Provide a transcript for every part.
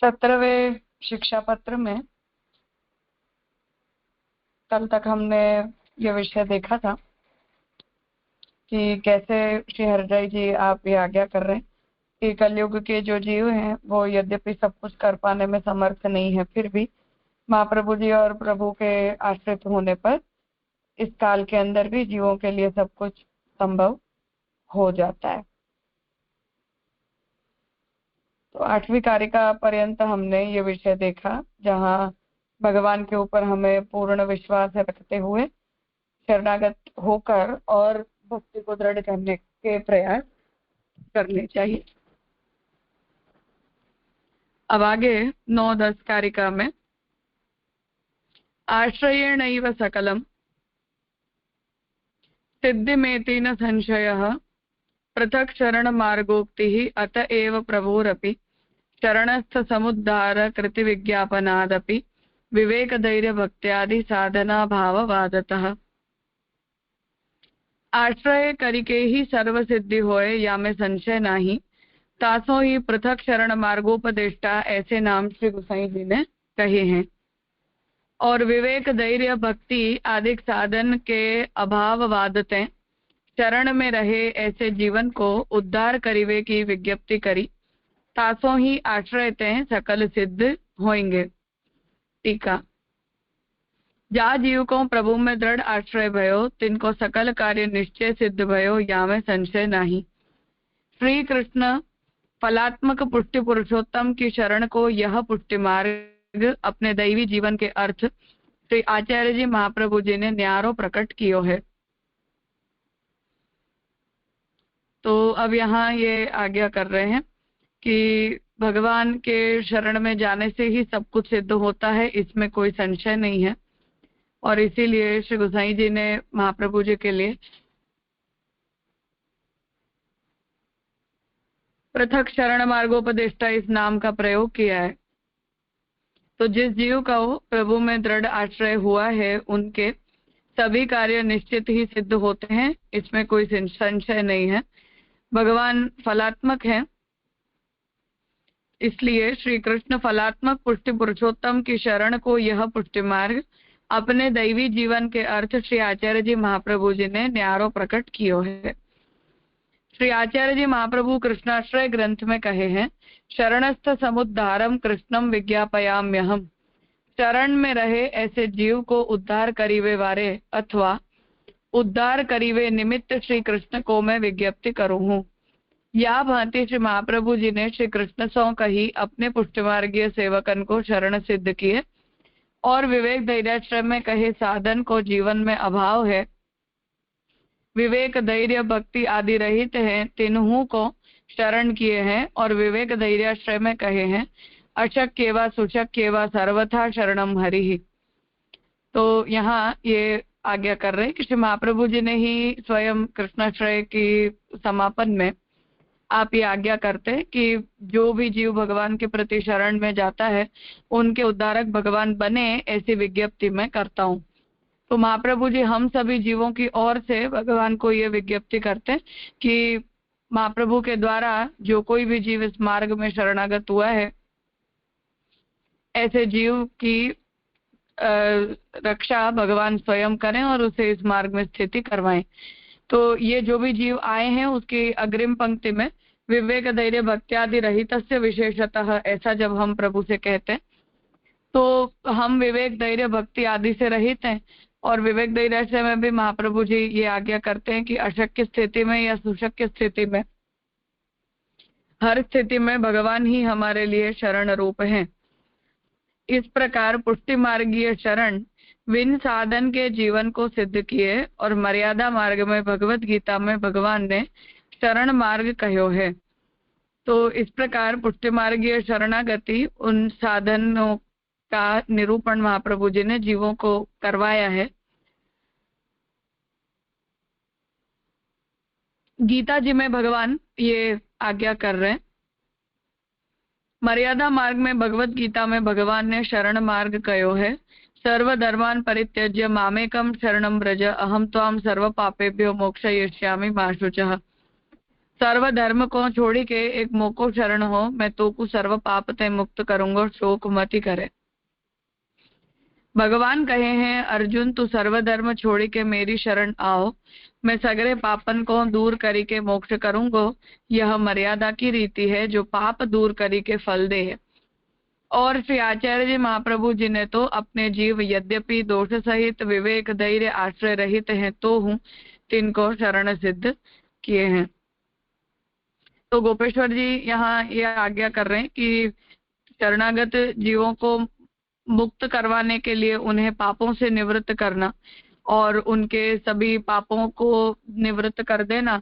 17वें शिक्षा पत्र में कल तक हमने ये विषय देखा था कि कैसे श्री हरिराय जी आप ये आज्ञा कर रहे हैं कि कलयुग के जो जीव हैं वो यद्यपि सब कुछ कर पाने में समर्थ नहीं है, फिर भी महाप्रभु जी और प्रभु के आश्रित होने पर इस काल के अंदर भी जीवों के लिए सब कुछ संभव हो जाता है। तो 8वीं कारिका पर्यंत हमने ये विषय देखा, जहाँ भगवान के ऊपर हमें पूर्ण विश्वास रखते हुए शरणागत होकर और भक्ति को दृढ़ करने के प्रयास करने चाहिए। अब आगे 9-10 कारिका में आश्रयेणैव सकलम सिद्धिमेति न संशयः पृथक् शरण मार्गोक्तिः अत एव प्रभोरपि शरणस्थ समुद्धार कृति विज्ञापनादपि विवेक धैर्य भक्त्यादि साधना भाववादतः। आश्रय करिके ही सर्व सिद्धि होए या में संशय नाही, तासो ही पृथक शरण मार्गोपदेष्टा ऐसे नाम श्री गोसाई जी ने कहे हैं। और विवेक धैर्य भक्ति आदि साधन के अभाव वादते शरण में रहे ऐसे जीवन को उद्धार करिवे की विज्ञप्ति करी, तासो ही आश्रयते सकल सिद्ध होंगे। टीका। जा जीव को प्रभु में दृढ़ आश्रय भयो, तिनको सकल कार्य निश्चय सिद्ध भयो, या में संशय नहीं। श्री कृष्ण फलात्मक पुष्टि पुरुषोत्तम की शरण को यह पुष्टि मार्ग अपने दैवी जीवन के अर्थ श्री आचार्य जी महाप्रभु जी ने न्यारो प्रकट कियो है। तो अब यहाँ ये आज्ञा कर रहे हैं कि भगवान के शरण में जाने से ही सब कुछ सिद्ध होता है, इसमें कोई संशय नहीं है। और इसीलिए श्री गोसाई जी ने महाप्रभु जी के लिए पृथक शरण मार्गोपदेष्टा इस नाम का प्रयोग किया है। तो जिस जीव का प्रभु में दृढ़ आश्रय हुआ है उनके सभी कार्य निश्चित ही सिद्ध होते हैं, इसमें कोई संशय नहीं है। भगवान फलात्मक है, इसलिए श्री कृष्ण फलात्मक पुष्टि पुरुषोत्तम की शरण को यह पुष्टि मार्ग अपने दैवी जीवन के अर्थ श्री आचार्य जी महाप्रभु जी ने न्यारो प्रकट कियो है। श्री आचार्य जी महाप्रभु कृष्णाश्रय ग्रंथ में कहे हैं, शरणस्थ समुद्धारम कृष्णम विज्ञापयाम्यहम। शरण में रहे ऐसे जीव को उद्धार करीवे वारे अथवा उद्धार करीवे निमित्त श्री कृष्ण को मैं विज्ञप्ति करूँ हूँ। या भांति श्री महाप्रभु जी ने श्री कृष्ण सौ कही अपने पुष्टमार्गीय सेवकन को शरण सिद्ध किए, और विवेक धैर्याश्रम में कहे साधन को जीवन में अभाव है, विवेक धैर्य भक्ति आदि रहित हैं, तीनों को शरण किए हैं। और विवेक धैर्याश्रय में कहे हैं अशक्य व सुशक्य व सर्वथा शरणम हरि। तो यहाँ ये आज्ञा कर रहे हैं कि श्री महाप्रभु जी ने ही स्वयं कृष्णाश्रय की समापन में आप ये आज्ञा करते हैं कि जो भी जीव भगवान के प्रति शरण में जाता है उनके उद्धारक भगवान बने, ऐसी विज्ञप्ति मैं करता हूँ। तो महाप्रभु जी हम सभी जीवों की ओर से भगवान को ये विज्ञप्ति करते हैं कि महाप्रभु के द्वारा जो कोई भी जीव इस मार्ग में शरणागत हुआ है, ऐसे जीव की रक्षा भगवान स्वयं करें और उसे इस मार्ग में स्थिति करवाएं। तो ये जो भी जीव आए हैं उसकी अग्रिम पंक्ति में विवेक धैर्य भक्त्यादि रहितस्य विशेषतः, ऐसा जब हम प्रभु से कहते हैं तो हम विवेक धैर्य भक्ति आदि से रहित हैं। और विवेक धैर्य में भी महाप्रभु जी ये आज्ञा करते हैं कि अशक्य स्थिति में या सुशक्य स्थिति में हर स्थिति में भगवान ही हमारे लिए शरण रूप हैं। इस प्रकार पुष्टि मार्गीय शरण विन साधन के जीवन को सिद्ध किए, और मर्यादा मार्ग में भगवत गीता में भगवान ने शरण मार्ग कहो है। तो इस प्रकार पुष्टि मार्गीय शरणागति उन साधनों का निरूपण महाप्रभु जी ने जीवों को करवाया है। गीता जी में भगवान ये आज्ञा कर रहे हैं, मर्यादा मार्ग में भगवत गीता में भगवान ने शरण मार्ग कहो है, सर्वधर्मान परित्यज्य मामेकम शरणम व्रज अहम त्वाम सर्व पापेभ्यो मोक्षयिष्यामि मा शुचः। सर्व धर्म को छोड़ी के एक मोको शरण हो, मैं तो को सर्व पाप ते मुक्त करूंगा, शोक मति करे। भगवान कहे हैं, अर्जुन तू सर्व धर्म छोड़ी के मेरी शरण आओ, मैं सगरे पापन को दूर करी के मोक्ष करूंगो। यह मर्यादा की रीति है, जो पाप दूर करी के फल दे है। और श्री आचार्य जी महाप्रभु जी ने तो अपने जीव यद्यपि दोष सहित विवेक धैर्य आश्रय रहित हैं, तो हूँ तिनको शरण सिद्ध किए हैं। तो गोपेश्वर जी यहाँ ये आज्ञा कर रहे हैं कि शरणागत जीवों को मुक्त करवाने के लिए उन्हें पापों से निवृत्त करना और उनके सभी पापों को निवृत्त कर देना,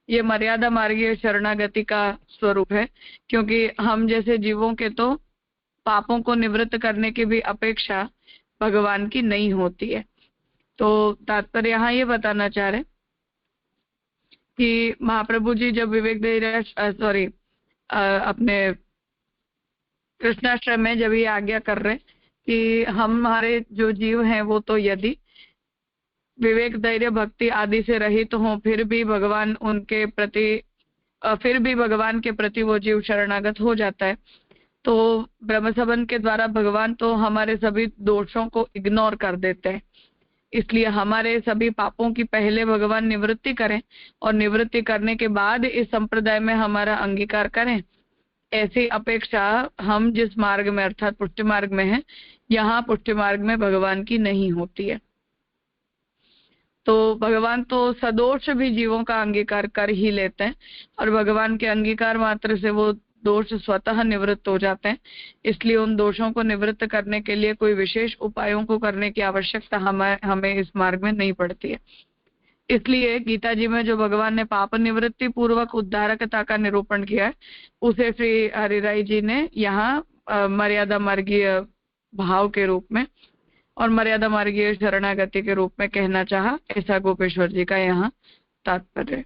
ये मर्यादा मार्गीय शरणागति का स्वरूप है। क्योंकि हम जैसे जीवों के तो पापों को निवृत्त करने की भी अपेक्षा भगवान की नहीं होती है। तो तात्पर्य यहाँ ये बताना चाह रहे कि महाप्रभु जी जब विवेक धैर्य अपने कृष्णाष्टम में जब ये आज्ञा कर रहे कि हमारे जो जीव हैं वो तो यदि विवेक धैर्य भक्ति आदि से रहित तो हों, फिर भी भगवान के प्रति वो जीव शरणागत हो जाता है, तो ब्रह्म संबंध के द्वारा भगवान तो हमारे सभी दोषों को इग्नोर कर देते हैं। इसलिए हमारे सभी पापों की पहले भगवान निवृत्ति करें और निवृत्ति करने के बाद इस संप्रदाय में हमारा अंगीकार करें। ऐसी अपेक्षा हम जिस मार्ग में अर्थात पुष्टि मार्ग में है, यहाँ पुष्टि मार्ग में भगवान की नहीं होती है। तो भगवान तो सदोष भी जीवों का अंगीकार कर ही लेते हैं और भगवान के अंगीकार मात्र से वो दोष स्वतः निवृत्त हो जाते हैं। इसलिए उन दोषों को निवृत्त करने के लिए कोई विशेष उपायों को करने की आवश्यकता हमें इस मार्ग में नहीं पड़ती है। इसलिए गीता जी में जो भगवान ने पाप निवृत्ति पूर्वक उद्धारकता का निरूपण किया है, उसे श्री हरिराय जी ने यहाँ मर्यादा मार्गीय भाव के रूप में और मर्यादा मार्गीय शरणागति के रूप में कहना चाहा। ऐसा गोपेश्वर जी का यहाँ तात्पर्य।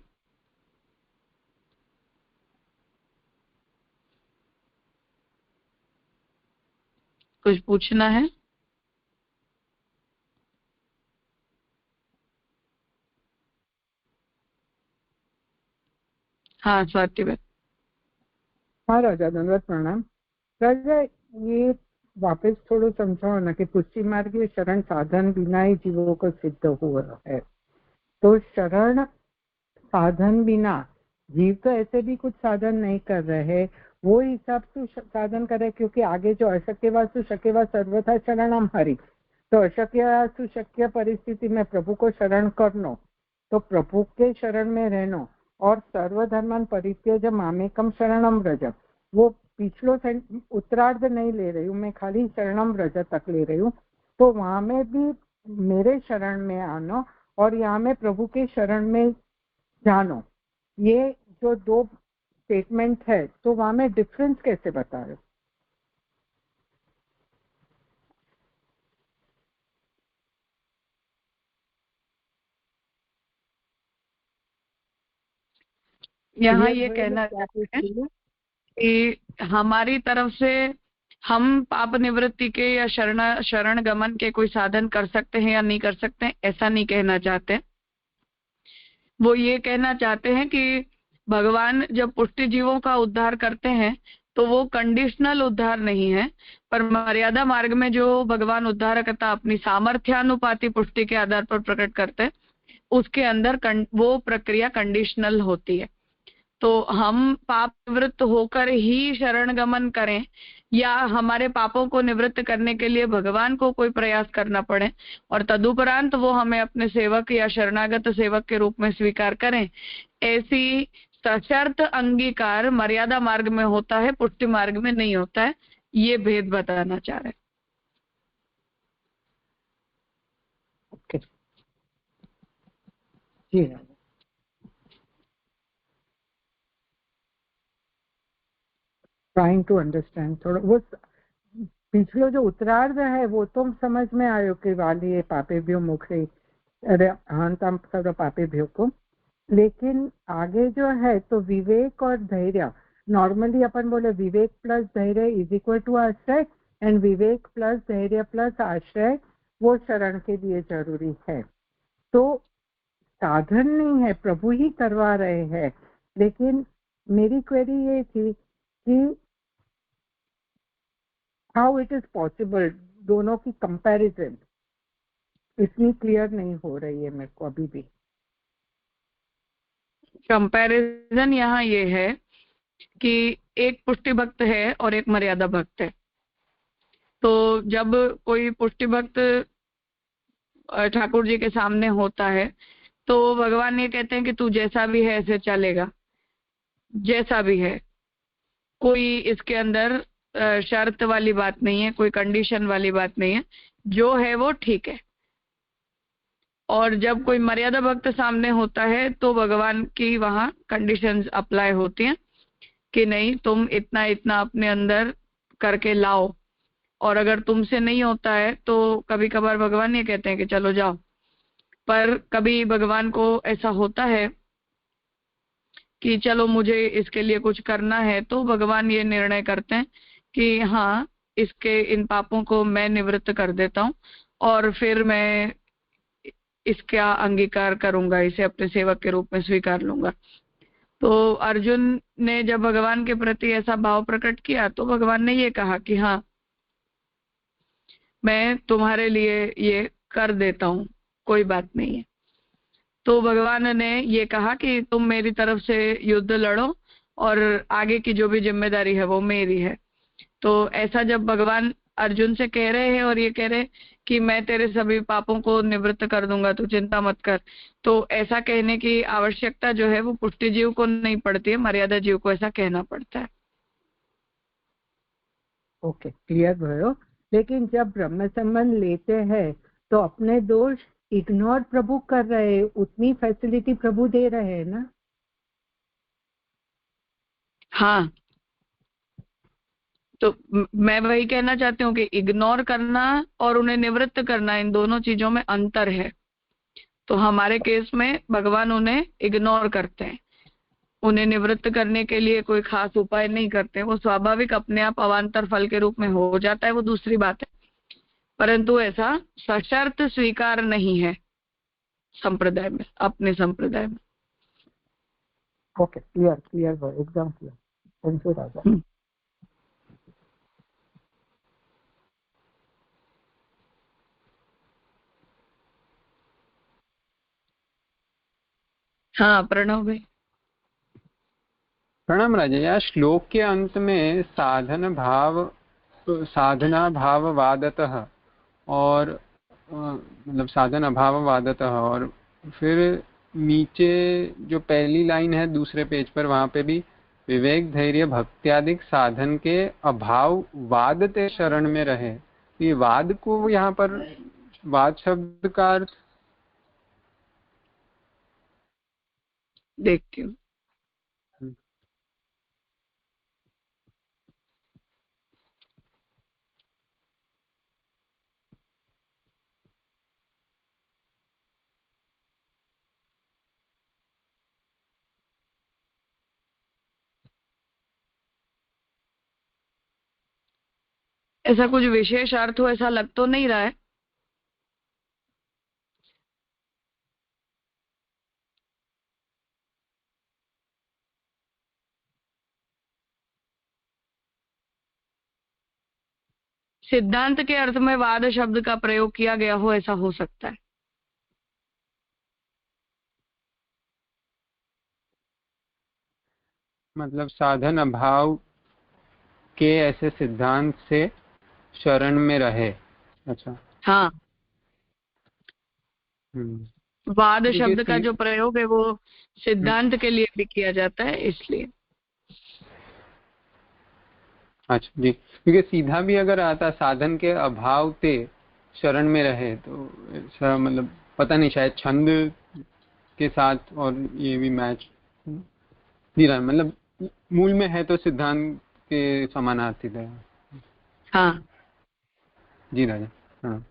कुछ पूछना है? हाँ स्वाति बहन। हाँ राजा धन्यवाद प्रणाम। राजा ये वापस थोड़ा समझाओ ना कि पुष्टि मार्ग के शरण साधन बिना ही जीवों को सिद्ध हुआ है। तो शरण साधन बिना जीव तो ऐसे भी कुछ साधन नहीं कर रहे, वो हिसाब से साधन कर रहे, क्योंकि आगे जो अशक्यवा सुशक्यवा सर्वथा शरणम हरि, तो अशक्य सुशक्य परिस्थिति में प्रभु को शरण करनो, तो प्रभु के शरण में रहनो और सर्वधर्मन परित्यज मामेकम शरणम व्रज, वो पिछलो उत्तरार्ध नहीं ले रही हूँ मैं, खाली शरणम व्रज तक ले रही हूँ। तो वहां में भी मेरे शरण में आनो और यहाँ में प्रभु के शरण में जानो, ये जो दो स्टेटमेंट है, तो वहां में डिफरेंस कैसे बता रहे हो? यहाँ ये कहना चाहते हैं कि हमारी तरफ से हम पाप निवृत्ति के या शरण गमन के कोई साधन कर सकते हैं या नहीं कर सकते हैं, ऐसा नहीं कहना चाहते। वो ये कहना चाहते हैं कि भगवान जब पुष्टि जीवों का उद्धार करते हैं तो वो कंडीशनल उद्धार नहीं है, पर मर्यादा मार्ग में जो भगवान उद्धारकता अपनी सामर्थ्यानुपाती पुष्टि के आधार पर प्रकट करते हैं, उसके अंदर वो प्रक्रिया कंडीशनल होती है। तो हम पाप निवृत्त होकर ही शरण गमन करें या हमारे पापों को निवृत्त करने के लिए भगवान को कोई प्रयास करना पड़े और तदुपरांत वो हमें अपने सेवक या शरणागत सेवक के रूप में स्वीकार करें, ऐसी सशर्त अंगीकार मर्यादा मार्ग में होता है, पुष्टि मार्ग में नहीं होता है। ये भेद बताना चाह रहे। ओके जी, ट्राइंग टू अंडरस्टैंड थोड़ा। वो पिछलो जो उत्तरार्ध है वो तो समझ में आयो कि वाली ये पापेभ्यो मुखे हंतम सर्व पापेभ्यो को, लेकिन आगे जो है तो विवेक और धैर्य, नॉर्मली अपन बोले विवेक प्लस धैर्य इज इक्वल टू आश्रय, एंड विवेक प्लस धैर्य प्लस आश्रय वो शरण के लिए जरूरी है। तो साधन नहीं है, प्रभु ही करवा रहे हैं। लेकिन मेरी क्वेरी ये थी कि हाउ इट इज पॉसिबल, दोनों की कंपैरिजन इतनी क्लियर नहीं हो रही है मेरे को अभी भी। कंपैरिजन यहाँ ये है कि एक पुष्टि भक्त है और एक मर्यादा भक्त है। तो जब कोई पुष्टि भक्त ठाकुर जी के सामने होता है तो भगवान ये कहते हैं कि तू जैसा भी है ऐसे चलेगा, जैसा भी है, कोई इसके अंदर शर्त वाली बात नहीं है, कोई कंडीशन वाली बात नहीं है, जो है वो ठीक है। और जब कोई मर्यादा भक्त सामने होता है तो भगवान की वहां कंडीशंस अप्लाई होती हैं कि नहीं, तुम इतना इतना अपने अंदर करके लाओ, और अगर तुमसे नहीं होता है तो कभी कभार भगवान ये कहते हैं कि चलो जाओ। पर कभी भगवान को ऐसा होता है कि चलो मुझे इसके लिए कुछ करना है, तो भगवान ये निर्णय करते हैं कि हाँ, इसके इन पापों को मैं निवृत्त कर देता हूँ और फिर मैं इसका अंगीकार करूंगा, इसे अपने सेवक के रूप में स्वीकार लूंगा। तो अर्जुन ने जब भगवान के प्रति ऐसा भाव प्रकट किया तो भगवान ने ये कहा कि हाँ, मैं तुम्हारे लिए ये कर देता हूँ, कोई बात नहीं है। तो भगवान ने ये कहा कि तुम मेरी तरफ से युद्ध लड़ो और आगे की जो भी जिम्मेदारी है वो मेरी है। तो ऐसा जब भगवान अर्जुन से कह रहे हैं और ये कह रहे कि मैं तेरे सभी पापों को निवृत्त कर दूंगा, तू चिंता मत कर, तो ऐसा कहने की आवश्यकता जो है वो पुष्टि जीव को नहीं पड़ती है, मर्यादा जीव को ऐसा कहना पड़ता है। ओके, क्लियर भयो। लेकिन जब ब्रह्म संबंध लेते हैं तो अपने दोष इग्नोर प्रभु कर रहे हैं, उतनी फैसिलिटी प्रभु दे रहे हैं ना। हाँ, तो मैं वही कहना चाहती हूँ कि इग्नोर करना और उन्हें निवृत्त करना, इन दोनों चीजों में अंतर है। तो हमारे केस में भगवान उन्हें इग्नोर करते हैं, उन्हें निवृत्त करने के लिए कोई खास उपाय नहीं करते, वो स्वाभाविक अपने आप अवान्तर फल के रूप में हो जाता है, वो दूसरी बात है। परंतु ऐसा सशर्त स्वीकार नहीं है संप्रदाय में, अपने संप्रदाय में। ओके, क्लियर क्लियर भयो, एकदम क्लियर। थैंक यू राजा। हाँ, प्रणव भाई। प्रणाम राजा। यहाँ श्लोक के अंत में साधना भाव वादतः और मतलब साधन अभाव वादतः, और फिर नीचे जो पहली लाइन है दूसरे पेज पर, वहां पे भी विवेक धैर्य भक्त्यादिक साधन के अभाव वादते शरण में रहे। ये वाद को यहाँ पर वाद शब्द का अर्थ देखती हूँ। ऐसा कुछ विशेष अर्थ हो ऐसा लग तो नहीं रहा है। सिद्धांत के अर्थ में वाद शब्द का प्रयोग किया गया हो ऐसा हो सकता है। मतलब साधन अभाव के ऐसे सिद्धांत से शरण में रहे। अच्छा, हाँ, वाद शब्द का जो प्रयोग है वो सिद्धांत के लिए भी किया जाता है, इसलिए। अच्छा जी, क्योंकि सीधा भी अगर आता साधन के अभाव ते शरण में रहे तो ऐसा मतलब पता नहीं, शायद छंद के साथ और ये भी मैच नहीं रहा, मतलब मूल में है तो सिद्धांत के समानार्थी है। हाँ जी राजा। हाँ,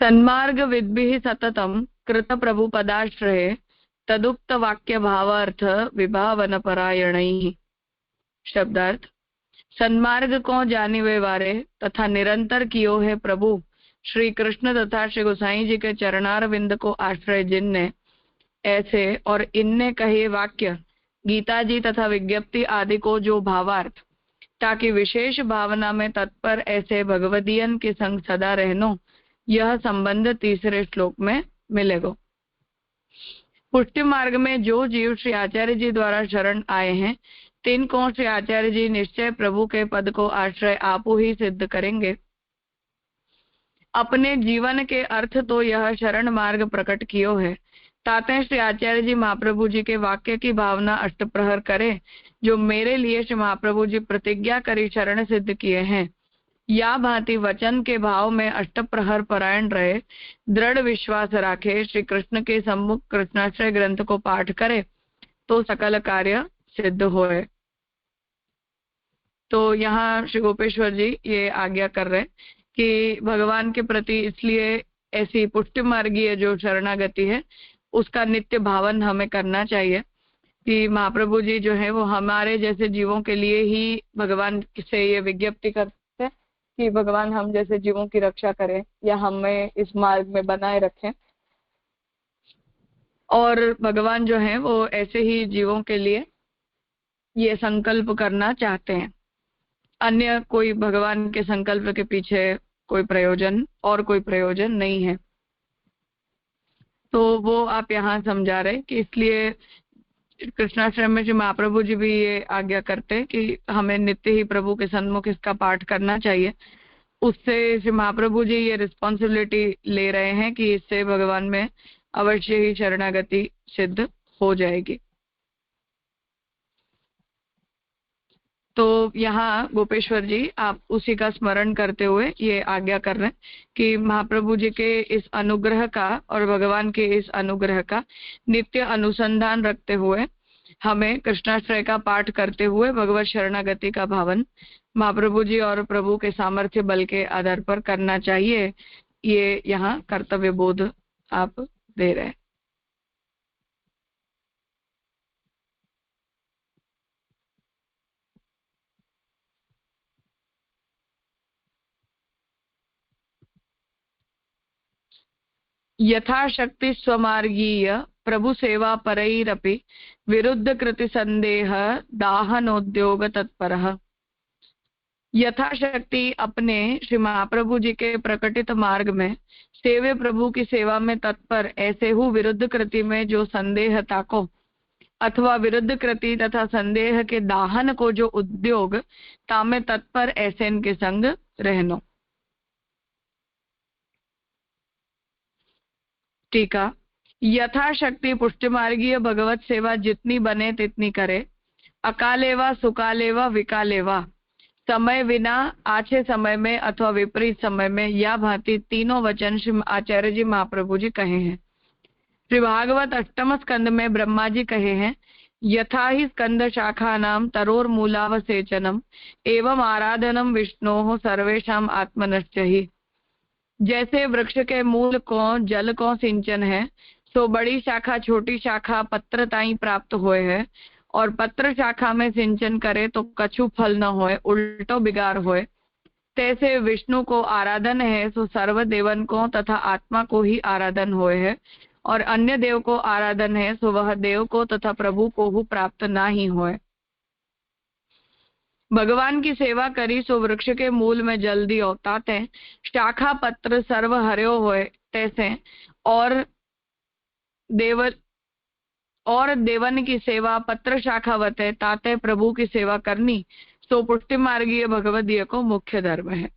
सन्मार्ग विद्भिः सततम कृत प्रभु पदाश्रये तदुक्त वाक्य भावार्थ विभावन परायणैः। शब्दार्थ: सन्मार्ग को जानिवे वारे तथा निरंतर कियो है प्रभु श्री कृष्ण तथा श्री गोसाई जी के चरणार विंद को आश्रय जिनने ऐसे और इनने कहे वाक्य गीता जी तथा विज्ञप्ति आदि को जो भावार्थ ताकि विशेष भावना में तत्पर ऐसे भगवदीयन के संग सदा रहनो, यह संबंध तीसरे श्लोक में मिलेगा। पुष्टि मार्ग में जो जीव श्री आचार्य जी द्वारा शरण आए हैं तीन को श्री आचार्य जी निश्चय प्रभु के पद को आश्रय आपो ही सिद्ध करेंगे। अपने जीवन के अर्थ तो यह शरण मार्ग प्रकट कियो है, ताते श्री आचार्य जी महाप्रभु जी के वाक्य की भावना अष्टप्रहर करे, जो मेरे लिए श्री महाप्रभु जी प्रतिज्ञा करी शरण सिद्ध किए हैं। या भांति वचन के भाव में अष्टप्रहर परायण रहे, दृढ़ विश्वास राखे, श्री कृष्ण के सम्मुख कृष्णाश्रय ग्रंथ को पाठ करे तो सकल कार्य सिद्ध होए। तो यहाँ श्री गोपेश्वर जी ये आज्ञा कर रहे कि भगवान के प्रति इसलिए ऐसी पुष्टि मार्गीय जो शरणागति है उसका नित्य भावन हमें करना चाहिए कि महाप्रभु जी जो है वो हमारे जैसे जीवों के लिए ही भगवान से ये विज्ञप्ति करते हैं कि भगवान हम जैसे जीवों की रक्षा करें या हमें इस मार्ग में बनाए रखें, और भगवान जो है वो ऐसे ही जीवों के लिए ये संकल्प करना चाहते हैं। अन्य कोई भगवान के संकल्प के पीछे कोई प्रयोजन और कोई प्रयोजन नहीं है। तो वो आप यहाँ समझा रहे कि इसलिए कृष्णाश्रम में जो महाप्रभु जी भी ये आज्ञा करते हैं कि हमें नित्य ही प्रभु के सन्मुख इसका पाठ करना चाहिए। उससे श्री महाप्रभु जी ये रिस्पॉन्सिबिलिटी ले रहे हैं कि इससे भगवान में अवश्य ही शरणागति सिद्ध हो जाएगी। तो यहाँ गोपेश्वर जी आप उसी का स्मरण करते हुए ये आज्ञा कर रहे हैं कि महाप्रभु जी के इस अनुग्रह का और भगवान के इस अनुग्रह का नित्य अनुसंधान रखते हुए हमें कृष्णाश्रय का पाठ करते हुए भगवत शरणागति का भावन महाप्रभु जी और प्रभु के सामर्थ्य बल के आधार पर करना चाहिए। ये यहाँ कर्तव्य बोध आप दे रहे हैं। यथाशक्ति स्वमार्गीय प्रभु सेवा परैरपि विरुद्ध कृति संदेह दाहनोद्योग तत्परः। यथाशक्ति अपने श्री महाप्रभु जी के प्रकटित मार्ग में सेवे प्रभु की सेवा में तत्पर ऐसे हु विरुद्ध कृति में जो संदेह ताको अथवा विरुद्ध कृति तथा संदेह के दाहन को जो उद्योग तामे तत्पर ऐसे इनके संग रहनो। टीका। यथाशक्ति पुष्टिमार्गीय भगवत सेवा जितनी बने तितनी करे, अकालेवा सुकालेवा विकालेवा, समय विना आछे समय में अथवा विपरीत समय में, या भांति तीनों वचन श्री आचार्य जी महाप्रभु जी कहे हैं। श्री भागवत अष्टम स्कंद में ब्रह्मा जी कहे हैं, यथा ही स्कंद शाखा नाम तरोर मूलावसेचनम एवं आराधनम विष्णोः सर्वेषाम आत्मनश्च ही। जैसे वृक्ष के मूल को जल को सिंचन है, सो बड़ी शाखा छोटी शाखा पत्र ताई प्राप्त होए है, और पत्र शाखा में सिंचन करे तो कछु फल न होए, उल्टो बिगाड़ होए। तैसे विष्णु को आराधन है, सो सर्व देवन को तथा आत्मा को ही आराधन होए है, और अन्य देव को आराधन है, सो वह देव को तथा प्रभु को हु प्राप्त ना ही होए। भगवान की सेवा करी सो वृक्ष के मूल में जल दियो, ताते शाखा पत्र सर्व हर्यो होए। तैसे और देवन की सेवा पत्र शाखा वते, ताते प्रभु की सेवा करनी सो पुष्टि मार्गीय भगवदीय को मुख्य धर्म है।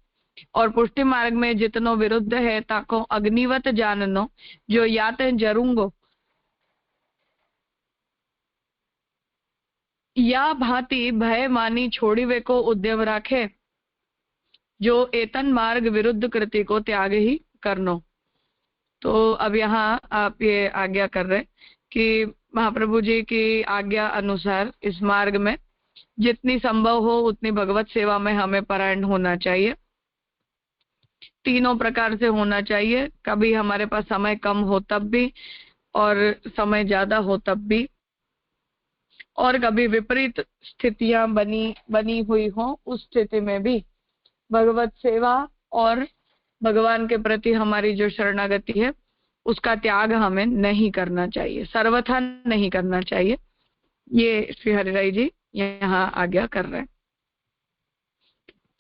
और पुष्टि मार्ग में जितनो विरुद्ध है ताको अग्निवत जाननो, जो याते जरूंगो या भांति भय मानी छोड़ीवे को उद्यम राखे, जो एतन मार्ग विरुद्ध कृति को त्याग ही करनो। तो अब यहाँ आप ये आज्ञा कर रहे कि महाप्रभु जी की आज्ञा अनुसार इस मार्ग में जितनी संभव हो उतनी भगवत सेवा में हमें परायण होना चाहिए। तीनों प्रकार से होना चाहिए, कभी हमारे पास समय कम हो तब भी और समय ज्यादा हो तब भी। और कभी विपरीत स्थितियां बनी हुई हो, उस स्थिति में भी भगवत सेवा और भगवान के प्रति हमारी जो शरणागति है उसका त्याग हमें नहीं करना चाहिए, सर्वथा नहीं करना चाहिए। ये श्री हरिराय जी यहाँ आज्ञा कर रहे हैं।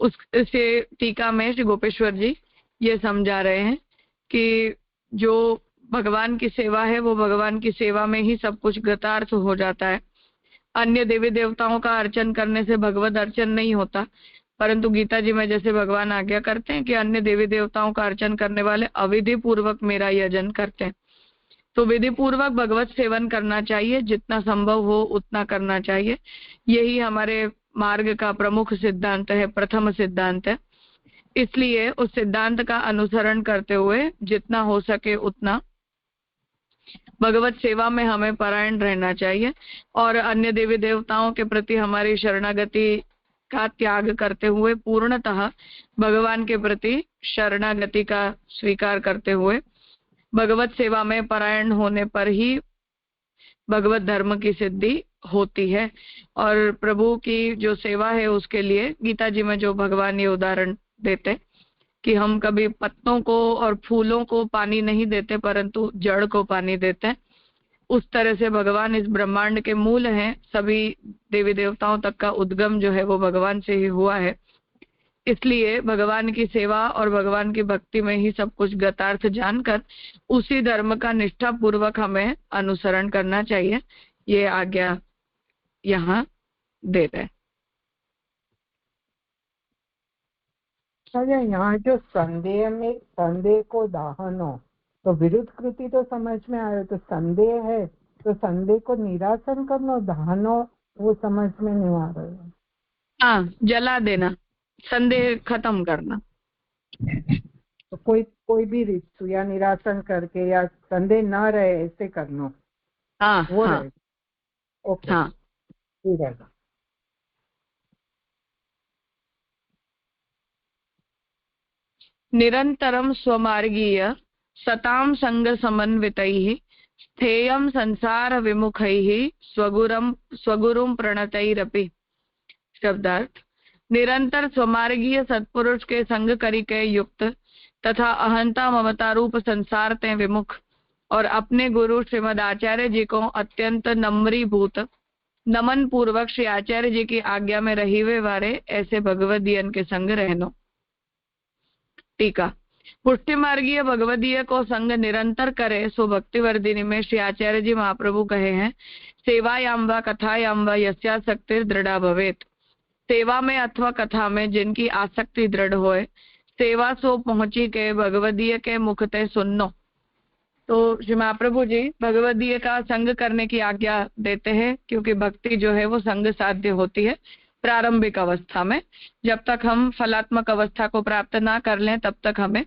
उससे टीका में श्री गोपेश्वर जी ये समझा रहे हैं कि जो भगवान की सेवा है वो भगवान की सेवा में ही सब कुछ गतार्थ हो जाता है। अन्य देवी देवताओं का अर्चन करने से भगवत अर्चन नहीं होता, परंतु गीता जी में जैसे भगवान आज्ञा करते हैं कि अन्य देवी देवताओं का अर्चन करने वाले अविधि पूर्वक मेरा यजन करते हैं, तो विधि पूर्वक भगवत सेवन करना चाहिए, जितना संभव हो उतना करना चाहिए। यही हमारे मार्ग का प्रमुख सिद्धांत है, प्रथम सिद्धांत है। इसलिए उस सिद्धांत का अनुसरण करते हुए जितना हो सके उतना भगवत सेवा में हमें परायण रहना चाहिए और अन्य देवी देवताओं के प्रति हमारी शरणागति का त्याग करते हुए पूर्णतः भगवान के प्रति शरणागति का स्वीकार करते हुए भगवत सेवा में परायण होने पर ही भगवत धर्म की सिद्धि होती है। और प्रभु की जो सेवा है उसके लिए गीता जी में जो भगवान ये उदाहरण देते कि हम कभी पत्तों को और फूलों को पानी नहीं देते परंतु जड़ को पानी देते हैं, उस तरह से भगवान इस ब्रह्मांड के मूल हैं। सभी देवी देवताओं तक का उद्गम जो है वो भगवान से ही हुआ है। इसलिए भगवान की सेवा और भगवान की भक्ति में ही सब कुछ गतार्थ जानकर उसी धर्म का निष्ठा पूर्वक हमें अनुसरण करना चाहिए। ये आज्ञा यहाँ देते हैं। यहाँ जो संदेह को दाहनो, तो विरुद्ध कृति तो समझ में आयो, तो संदेह है तो संदेह को निरासन करना, दाहनो वो समझ में नहीं आ रहा है। हाँ, जला देना, संदेह खत्म करना। तो कोई भी रीत या निरासन करके या संदेह न रहे ऐसे करना। हाँ, वो हाँ, रहे। ओके, हाँ। ठीक है। निरंतरम स्वमार्गीय सताम संग समन्वितैः स्थेयं संसार विमुखैः स्वगुरुं प्रणतैरपि। शब्दार्थ: निरंतर स्वमार्गीय सत्पुरुष के संग करी के युक्त तथा अहंता ममता रूप संसार ते विमुख और अपने गुरु श्रीमद आचार्य जी को अत्यंत नम्रीभूत नमन पूर्वक श्री आचार्य जी की आज्ञा में रही हुए वारे ऐसे भगवदीयन के संग रहनो। टीका: पुष्टि मार्गीय भगवदीय को संग निरंतर करे सो भक्तिवर्धिनी में श्री आचार्य जी महाप्रभु कहे हैं, सेवायाम व कथायाम व यस्यासक्ति दृढ़ा भवेत। सेवा में अथवा कथा में जिनकी आसक्ति दृढ़ होए, सेवा सो पहुंची के भगवदीय के मुख ते सुननो। तो श्री महाप्रभु जी भगवदीय का संग करने की आज्ञा देते हैं, क्योंकि भक्ति जो है वो संग साध्य होती है प्रारंभिक अवस्था में। जब तक हम फलात्मक अवस्था को प्राप्त ना कर लें तब तक हमें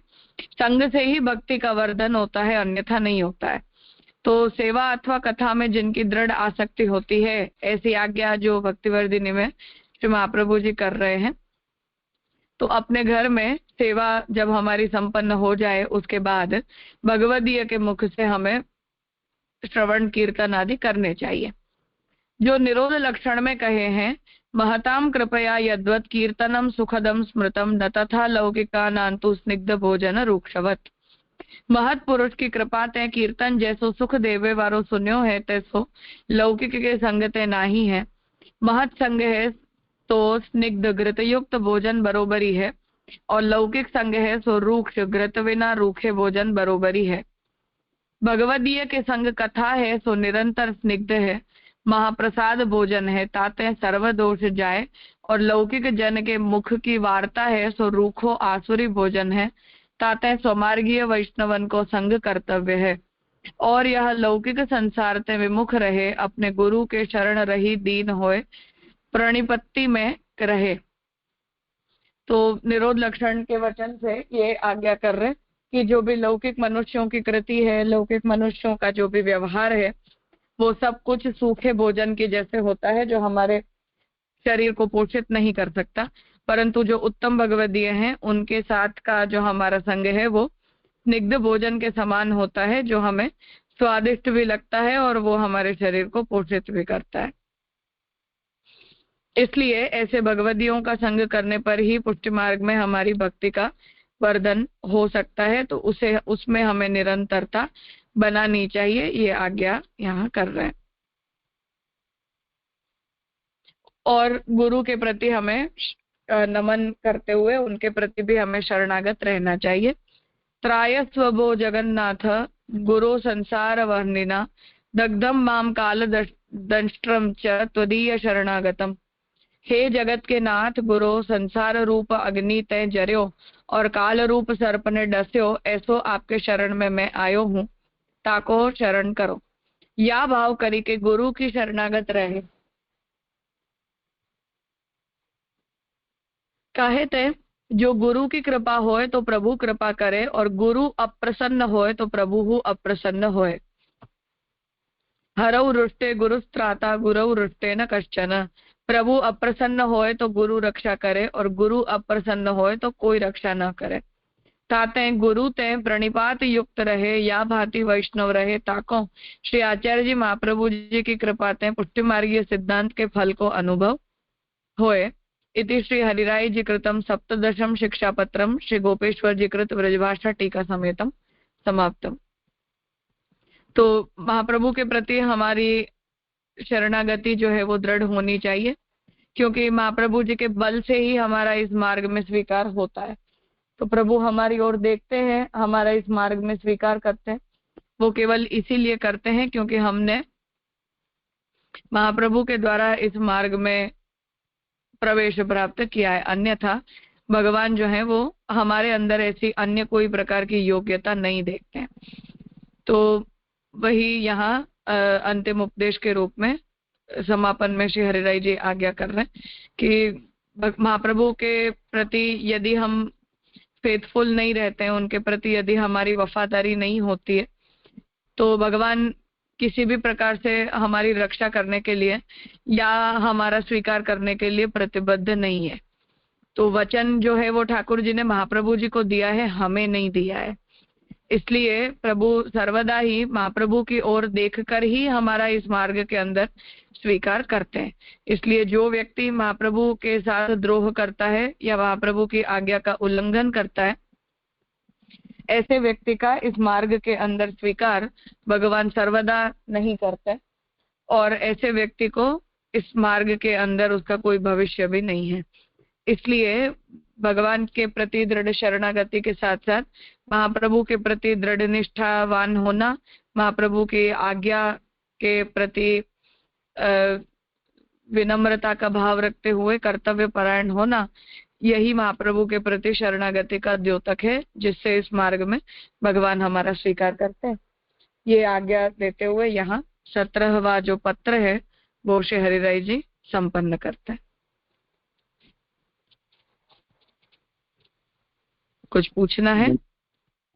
संग से ही भक्ति का वर्धन होता है, अन्यथा नहीं होता है। तो सेवा अथवा कथा में जिनकी दृढ़ आसक्ति होती है, ऐसी आज्ञा जो भक्तिवर्धिनी में श्री महाप्रभु जी कर रहे हैं। तो अपने घर में सेवा जब हमारी संपन्न हो जाए उसके बाद भगवदीय के मुख से हमें श्रवण कीर्तन आदि करने चाहिए। जो निरोध लक्षण में कहे हैं, महताम कृपया यद्वत् कीर्तनम सुखदम स्मृतम न तथा लौकिका नान्तु स्निग्ध भोजन रूक्षवत। महत पुरुष की कृपा ते कीर्तन जैसो सुख देवे वारो सुन्यो है, तैसो लौकिक के संग ते नाही है। महत संग है तो स्निग्ध घृत युक्त भोजन बरोबरी है, और लौकिक संग है सो रूक्ष घृत बिना रूखे भोजन बरोबरी है। भगवदीय के संग कथा है सो निरंतर स्निग्ध है, महाप्रसाद भोजन है ताते सर्व दोष जाए, और लौकिक जन के मुख की वार्ता है सो रूखो आसुरी भोजन है ताते स्वमार्गीय वैष्णवन को संग कर्तव्य है। और यह लौकिक संसार ते विमुख रहे, अपने गुरु के शरण रही दीन होए, प्रणिपत्ति में रहे। तो निरोध लक्षण के वचन से ये आज्ञा कर रहे कि जो भी लौकिक मनुष्यों की कृति है, लौकिक मनुष्यों का जो भी व्यवहार है, वो सब कुछ सूखे भोजन के जैसे होता है, जो हमारे शरीर को पोषित नहीं कर सकता। परंतु जो उत्तम भगवदीय हैं उनके साथ का जो हमारा संग है वो स्निग्ध भोजन के समान होता है, जो हमें स्वादिष्ट भी लगता है और वो हमारे शरीर को पोषित भी करता है। इसलिए ऐसे भगवदियों का संग करने पर ही पुष्टि मार्ग में हमारी भक्ति का वर्धन हो सकता है। तो उसमें हमें निरंतरता बनानी चाहिए, ये आज्ञा यहाँ कर रहे हैं। और गुरु के प्रति हमें नमन करते हुए उनके प्रति भी हमें शरणागत रहना चाहिए। त्रायस्वभो जगन्नाथ गुरो संसार वर्णिना दग्धम माम काल दंष्ट्रम च त्वदीय शरणागतम। हे जगत के नाथ गुरो, संसार रूप अग्नि तय जर्यो और काल रूप सर्प ने डस्यो, ऐसो आपके शरण में मैं आयो हूँ, ताको शरण करो। या भाव करी के गुरु की शरणागत रहे। काहे ते जो गुरु की कृपा होए तो प्रभु कृपा करे, और गुरु अप्रसन्न होए तो प्रभु अप्रसन्न होए। हरौ रुष्टे गुरुस्त्राता गुरौ रुष्टे न कश्चन। प्रभु अप्रसन्न होए तो गुरु रक्षा करे, और गुरु अप्रसन्न होए तो कोई रक्षा न करे। ताते गुरु ते प्रणिपात युक्त रहे, या भांति वैष्णव रहे, ताको श्री आचार्य जी महाप्रभु जी की कृपा ते पुष्टि मार्गीय सिद्धांत के फल को अनुभव होए। इति श्री हरिराय जी कृतम सप्तदशम शिक्षापत्रम श्री गोपेश्वर जी कृत व्रजभाषा टीका समेतम समाप्तम। तो महाप्रभु के प्रति हमारी शरणागति जो है वो दृढ़ होनी चाहिए, क्योंकि महाप्रभु जी के बल से ही हमारा इस मार्ग में स्वीकार होता है। तो प्रभु हमारी ओर देखते हैं, हमारा इस मार्ग में स्वीकार करते हैं। वो केवल इसीलिए करते हैं क्योंकि हमने महाप्रभु के द्वारा इस मार्ग में प्रवेश प्राप्त किया है। अन्यथा भगवान जो है वो हमारे अंदर ऐसी अन्य कोई प्रकार की योग्यता नहीं देखते हैं। तो वही यहाँ अंतिम उपदेश के रूप में समापन में श्री हरिराय जी आज्ञा कर रहे हैं कि महाप्रभु के प्रति यदि हम फेथफुल नहीं रहते हैं, उनके प्रति यदि हमारी वफादारी नहीं होती है, तो भगवान किसी भी प्रकार से हमारी रक्षा करने के लिए या हमारा स्वीकार करने के लिए प्रतिबद्ध नहीं है। तो वचन जो है वो ठाकुर जी ने महाप्रभु जी को दिया है, हमें नहीं दिया है। इसलिए प्रभु सर्वदा ही महाप्रभु की ओर देखकर ही हमारा इस मार्ग के अंदर स्वीकार करते हैं। इसलिए जो व्यक्ति महाप्रभु के साथ द्रोह करता है या महाप्रभु की आज्ञा का उल्लंघन करता है, ऐसे व्यक्ति का इस मार्ग के अंदर स्वीकार भगवान सर्वदा नहीं करते, और ऐसे व्यक्ति को इस मार्ग के अंदर उसका कोई भविष्य भी नहीं है। इसलिए भगवान के प्रति दृढ़ शरणागति के साथ साथ महाप्रभु के प्रति दृढ़ निष्ठावान होना, महाप्रभु की आज्ञा के प्रति विनम्रता का भाव रखते हुए कर्तव्य परायण होना, यही महाप्रभु के प्रति शरणागति का द्योतक है, जिससे इस मार्ग में भगवान हमारा स्वीकार करते हैं। ये आज्ञा देते हुए यहाँ 17वां जो पत्र है वो श्री हरिराय जी संपन्न करते हैं। कुछ पूछना है?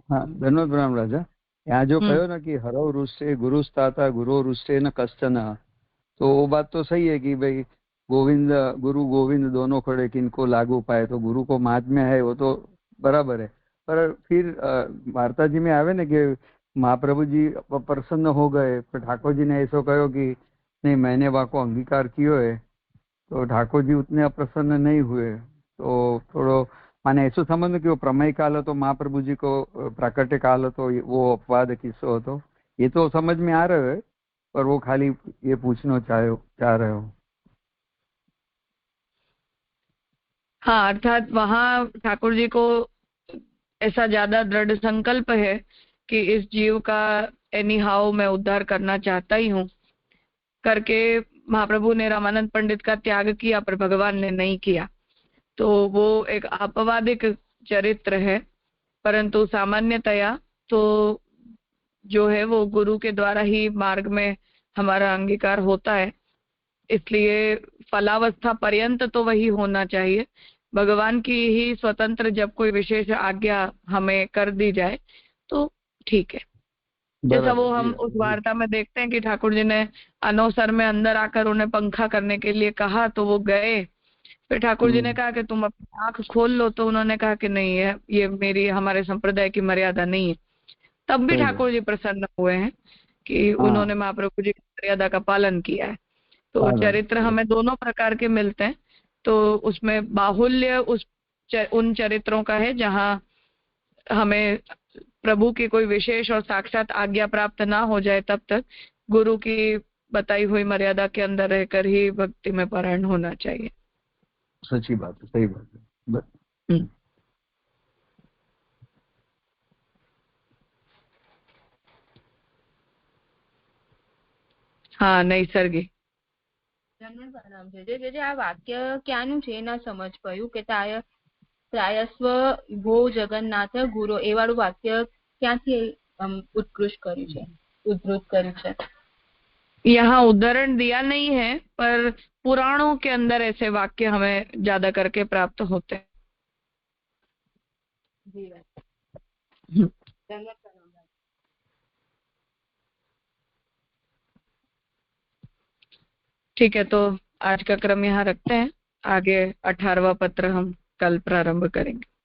हाँ, धन्यवाद प्रणाम राजा। यहाँ जो कहो ना कि हरौ रुष्टे गुरुस्ताता गुरु रुष्टे न कश्चन, तो वो बात तो सही है कि भाई गोविंद गुरु गोविंद दोनों खड़े किनको लागू पाए, तो गुरु को महात्म्य है वो तो बराबर है। पर फिर वार्ता जी में आवे ना कि महाप्रभु जी प्रसन्न हो गए, पर ठाकुर जी ने ऐसा कहो कि नहीं मैंने वहाँ को अंगीकार कियो है, तो ठाकुर जी उतने अप्रसन्न नहीं हुए। तो थोड़ो माने ऐसा समझ कि वो प्रमेय काल तो महाप्रभु जी को प्राकट्य काल तो वो अपवाद किस्सो हो, ये तो समझ में आ रहा है, पर वो खाली ये पूछना चाह रहे हो। हाँ, अर्थात वहाँ ठाकुर जी को ऐसा ज्यादा दृढ़ संकल्प है कि इस जीव का एनी हाउ मैं उद्धार करना चाहता ही हूँ करके महाप्रभु ने रामानंद पंडित का त्याग किया, पर भगवान ने नहीं किया। तो वो एक अपवादिक चरित्र है, परंतु सामान्यतया तो जो है वो गुरु के द्वारा ही मार्ग में हमारा अंगीकार होता है। इसलिए फलावस्था पर्यंत तो वही होना चाहिए। भगवान की ही स्वतंत्र जब कोई विशेष आज्ञा हमें कर दी जाए तो ठीक है। जैसा वो हम उस वार्ता में देखते हैं कि ठाकुर जी ने अनवसर में अंदर आकर उन्हें पंखा करने के लिए कहा, तो वो गए। फिर ठाकुर जी ने कहा कि तुम अपनी आंख खोल लो, तो उन्होंने कहा कि नहीं है, ये मेरी हमारे संप्रदाय की मर्यादा नहीं है। तब भी ठाकुर जी प्रसन्न हुए हैं कि उन्होंने महाप्रभु जी की मर्यादा का पालन किया है। तो चरित्र हमें दोनों प्रकार के मिलते हैं। तो उसमें बाहुल्य उन चरित्रों का है जहाँ हमें प्रभु की कोई विशेष और साक्षात आज्ञा प्राप्त ना हो जाए तब तक गुरु की बताई हुई मर्यादा के अंदर रहकर ही भक्ति में परायण होना चाहिए। सच्ची बात है, सही बात है। હા નૈસર્ગી પ્રણામ છે જે આ વાક્ય ક્યાંનું છે ના સમજ પડ્યું કે ત્રાયસ્વ ગો જગન્નાથ ગુરુ એ વાળું વાક્ય ક્યાંથી ઉત્કૃષ્ટ કર્યું છે, ઉદ્ધૃત કર્યું છે? यहाँ उदाहरण दिया नहीं है पर पुराणों के अंदर ऐसे वाक्य हमें ज्यादा करके प्राप्त होते हैं। ठीक है, तो आज का क्रम यहाँ रखते हैं। आगे 18वां पत्र हम कल प्रारंभ करेंगे।